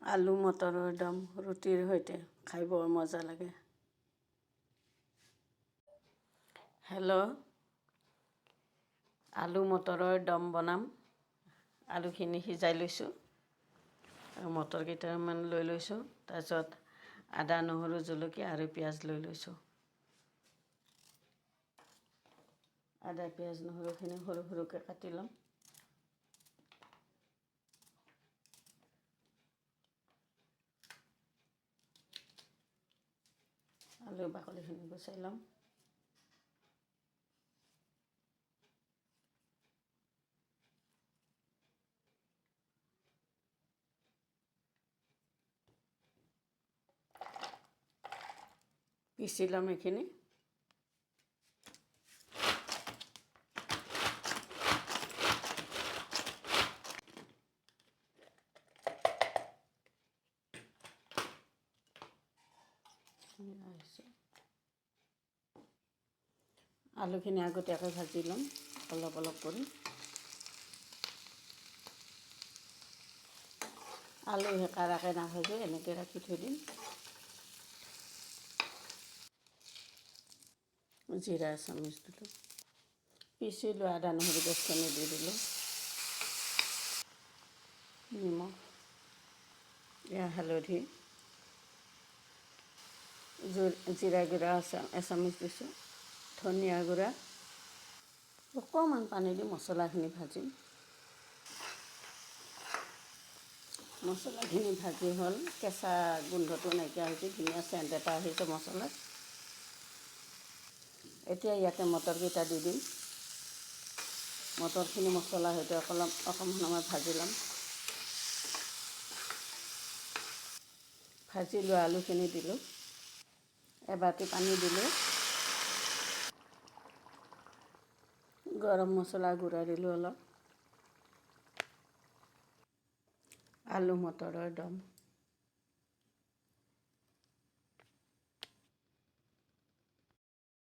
আলু মটৰৰ দম ৰুটিৰ সৈতে খাই বৰ মজা লাগে। হেল্ল', আলু মটৰৰ দম বনাম। আলুখিনি সিজাই লৈছোঁ আৰু মটৰ কেইটামান লৈ লৈছোঁ। তাৰপিছত আদা নহৰু জলকীয়া আৰু পিঁয়াজ লৈ লৈছোঁ। আদা পিঁয়াজ নহৰুখিনি সৰু সৰুকৈ কাটি ল'ম। আলুৰ বাকলিখিনি গুচাই ল'ম। পিচি ল'ম এইখিনি। আলুখিনি আগতীয়াকৈ ভাজি ল'ম অলপ অলপ কৰি। আলু কাৰাকৈ নাভাজো, এনেকৈ ৰাখি থৈ দিম। জিৰা এচামুচ দিলোঁ। পিচি লোৱা আদা নহৰু পেষ্টখিনি দি দিলোঁ। নিমখ, এয়া হালধি, জিৰা গুড়া এচামুচ দিছোঁ, ধনিয়া গুড়া, অকণমান পানী দি মছলাখিনি ভাজিম। মছলাখিনি ভাজি হ'ল, কেঁচা গোন্ধটো নাইকিয়া হৈছে, ধুনীয়া চেণ্ট এটা আহিছে মছলাত। এতিয়া ইয়াতে মটৰকেইটা দি দিম। মটৰখিনি মছলাৰ সৈতে অকণমান সময় ভাজি ল'ম। ভাজি লোৱা আলুখিনি দিলোঁ। এবাটি পানী দিলোঁ। গৰম মছলা গুড়া দিলোঁ অলপ। আলু মটৰৰ দম।